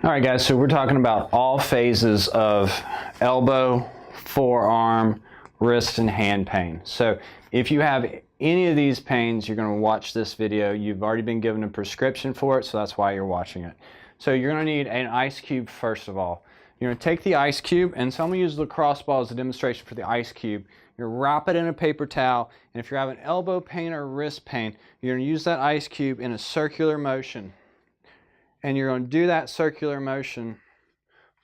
All right, guys, so we're talking about all phases of elbow, forearm, wrist, and hand pain. So if you have any of these pains, you're going to watch this video. You've already been given a prescription for it, so that's why you're watching it. So you're going to need an ice cube first of all. You're going to take the ice cube, and so I'm going to use the lacrosse ball as a demonstration for the ice cube. You're going to wrap it in a paper towel, and if you're having elbow pain or wrist pain, you're going to use that ice cube in a circular motion. And you're going to do that circular motion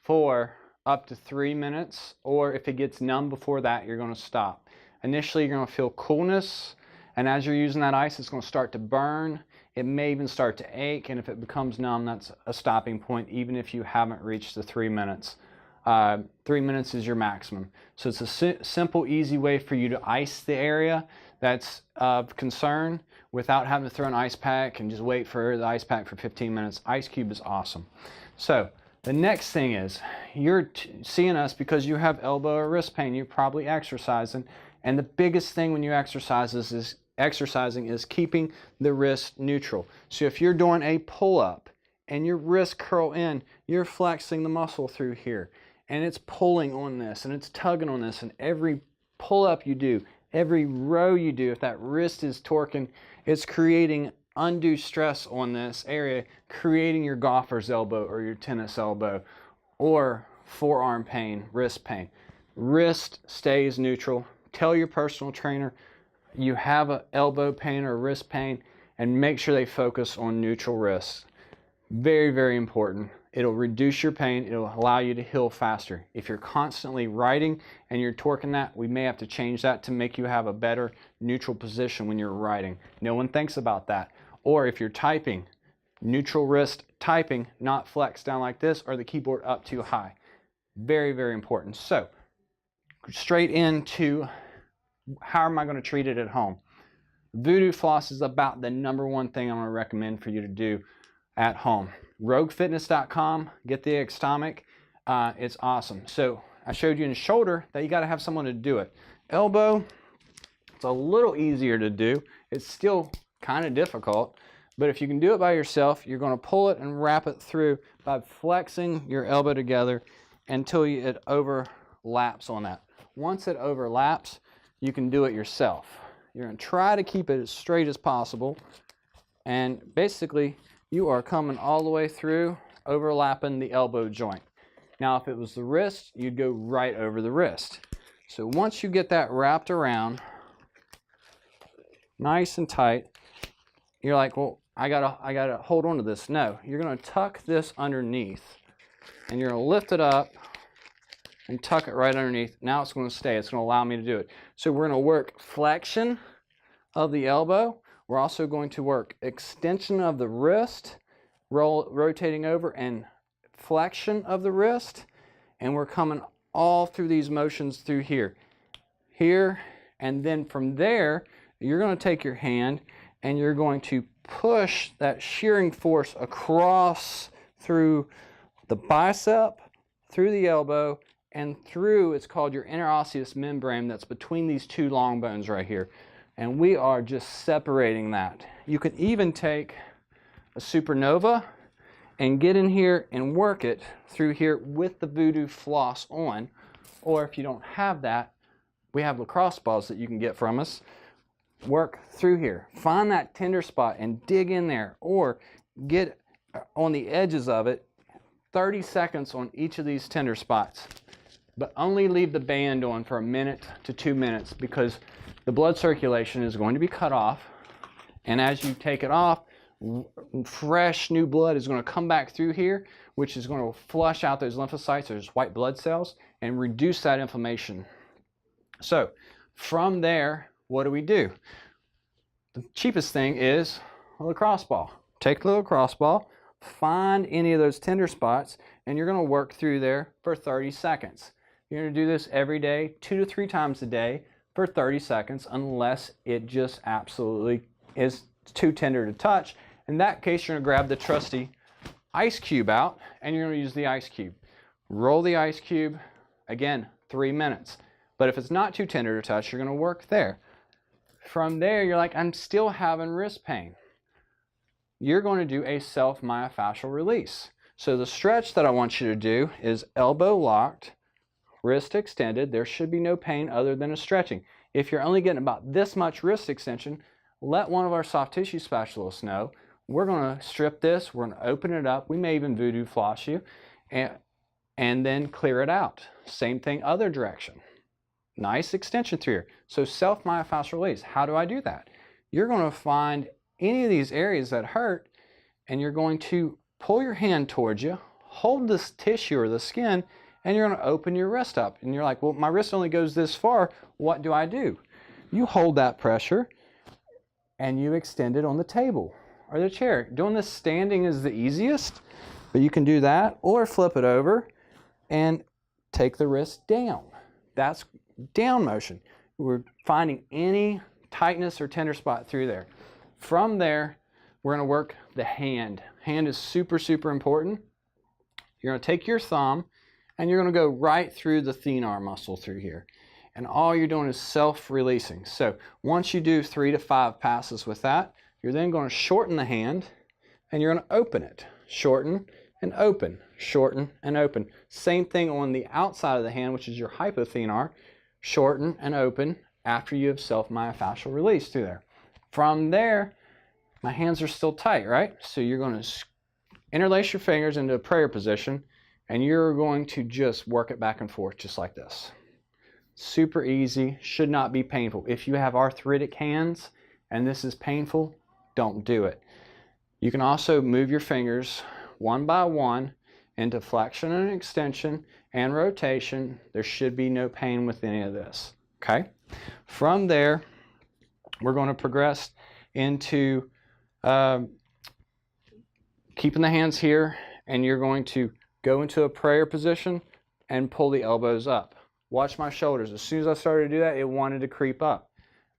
for up to 3 minutes, or if it gets numb before that, you're going to stop. Initially, you're going to feel coolness, and as you're using that ice, it's going to start to burn. It may even start to ache, and if it becomes numb, that's a stopping point, even if you haven't reached the 3 minutes. 3 minutes is your maximum. So it's a simple, easy way for you to ice the area that's of concern without having to throw an ice pack and just wait for the ice pack for 15 minutes. Ice cube is awesome. So the next thing is, you're seeing us because you have elbow or wrist pain. You're probably exercising, and the biggest thing when you exercising is keeping the wrist neutral. So if you're doing a pull-up and your wrist curl in, you're flexing the muscle through here, and it's pulling on this, and it's tugging on this, and every pull-up you do, every row you do, if that wrist is torquing, it's creating undue stress on this area, creating your golfer's elbow or your tennis elbow or forearm pain, wrist pain. Wrist stays neutral. Tell your personal trainer you have an elbow pain or wrist pain, and make sure they focus on neutral wrists. Very, very important. It'll reduce your pain. It'll allow you to heal faster. If you're constantly writing and you're torquing that, we may have to change that to make you have a better neutral position when you're writing. No one thinks about that. Or if you're typing, neutral wrist typing, not flex down like this or the keyboard up too high. Very, very important. So straight into how am I going to treat it at home? Voodoo floss is about the #1 thing I'm going to recommend for you to do at home. RogueFitness.com, get the Extomic. It's awesome. So I showed you in shoulder that you got to have someone to do it. Elbow, it's a little easier to do. It's still kind of difficult, but if you can do it by yourself, you're going to pull it and wrap it through by flexing your elbow together until it overlaps on that. Once it overlaps, you can do it yourself. You're going to try to keep it as straight as possible, and basically you are coming all the way through, overlapping the elbow joint. Now if it was the wrist, you'd go right over the wrist. So once you get that wrapped around nice and tight, you're like, well, I gotta hold on to this. No, you're gonna tuck this underneath, and you're gonna lift it up and tuck it right underneath. Now it's going to stay. It's going to allow me to do it. So we're going to work flexion of the elbow. We're also going to work extension of the wrist, rotating over, and flexion of the wrist. And we're coming all through these motions through here, and then from there, you're going to take your hand and you're going to push that shearing force across through the bicep, through the elbow, and through, it's called your interosseous membrane that's between these two long bones right here. And we are just separating that. You can even take a supernova and get in here and work it through here with the voodoo floss on. Or if you don't have that, we have lacrosse balls that you can get from us. Work through here. Find that tender spot and dig in there, or get on the edges of it, 30 seconds on each of these tender spots. But only leave the band on for 1 minute to 2 minutes, because the blood circulation is going to be cut off, and as you take it off, fresh new blood is going to come back through here, which is going to flush out those lymphocytes, those white blood cells, and reduce that inflammation. So from there, what do? The cheapest thing is a lacrosse ball. Take the lacrosse ball, find any of those tender spots, and you're going to work through there for 30 seconds. You're going to do this every day, 2 to 3 times a day for 30 seconds, unless it just absolutely is too tender to touch. In that case, you're going to grab the trusty ice cube out, and you're going to use the ice cube. Roll the ice cube, again, 3 minutes. But if it's not too tender to touch, you're going to work there. From there, you're like, I'm still having wrist pain. You're going to do a self-myofascial release. So the stretch that I want you to do is elbow locked, wrist extended. There should be no pain other than a stretching. If you're only getting about this much wrist extension, let one of our soft tissue specialists know. We're going to strip this, we're going to open it up, we may even voodoo floss you, and then clear it out. Same thing other direction. Nice extension through here. So self-myofascial release. How do I do that? You're going to find any of these areas that hurt, and you're going to pull your hand towards you, hold this tissue or the skin, and you're going to open your wrist up. And you're like, well, my wrist only goes this far. What do I do? You hold that pressure, and you extend it on the table or the chair. Doing this standing is the easiest, but you can do that or flip it over and take the wrist down. That's down motion. We're finding any tightness or tender spot through there. From there, we're going to work the hand. Hand is super, super important. You're going to take your thumb and you're going to go right through the thenar muscle through here. And all you're doing is self-releasing. So once you do 3 to 5 passes with that, you're then going to shorten the hand and you're going to open it. Shorten and open, shorten and open. Same thing on the outside of the hand, which is your hypothenar. Shorten and open after you have self-myofascial release through there. From there, my hands are still tight, right? So you're going to interlace your fingers into a prayer position and you're going to just work it back and forth just like this. Super easy, should not be painful. If you have arthritic hands and this is painful, don't do it. You can also move your fingers one by one into flexion and extension and rotation. There should be no pain with any of this, okay? From there, we're going to progress into keeping the hands here, and you're going to go into a prayer position and pull the elbows up. Watch my shoulders. As soon as I started to do that, it wanted to creep up.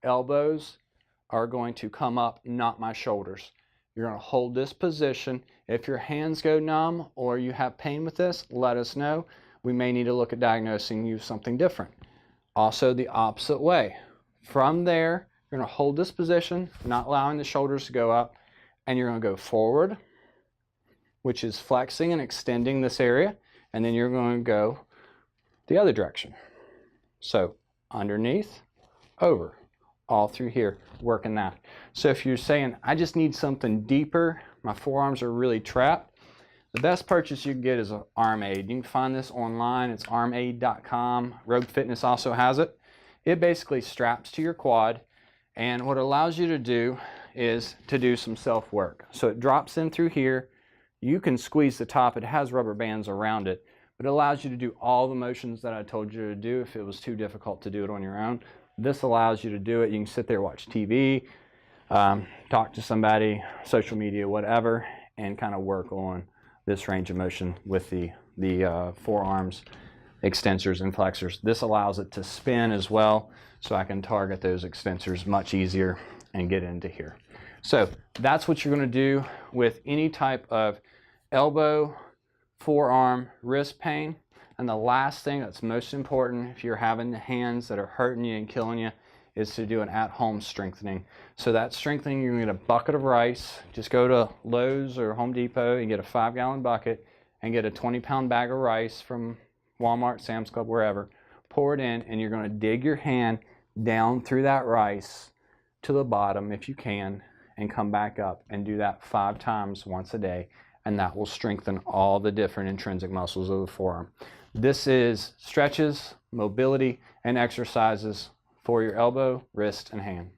Elbows are going to come up, not my shoulders. You're going to hold this position. If your hands go numb or you have pain with this, let us know. We may need to look at diagnosing you something different. Also the opposite way. From there, you're going to hold this position, not allowing the shoulders to go up, and you're going to go forward, which is flexing and extending this area, and then you're going to go the other direction. So underneath, over, all through here, working that. So if you're saying, I just need something deeper, my forearms are really trapped, the best purchase you can get is an arm aid. You can find this online. It's armaid.com. Rogue Fitness also has it. It basically straps to your quad, and what it allows you to do is to do some self-work. So it drops in through here. You can squeeze the top. It has rubber bands around it, but it allows you to do all the motions that I told you to do if it was too difficult to do it on your own. This allows you to do it. You can sit there, watch TV, talk to somebody, social media, whatever, and kind of work on this range of motion with the forearms, extensors, and flexors. This allows it to spin as well, so I can target those extensors much easier and get into here. So that's what you're going to do with any type of elbow, forearm, wrist pain. And the last thing that's most important if you're having the hands that are hurting you and killing you is to do an at-home strengthening. So that strengthening, you're going to get a bucket of rice. Just go to Lowe's or Home Depot and get a 5-gallon bucket and get a 20-pound bag of rice from Walmart, Sam's Club, wherever. Pour it in, and you're going to dig your hand down through that rice to the bottom if you can, and come back up and do that 5 times once a day, and that will strengthen all the different intrinsic muscles of the forearm. This is stretches, mobility, and exercises for your elbow, wrist, and hand.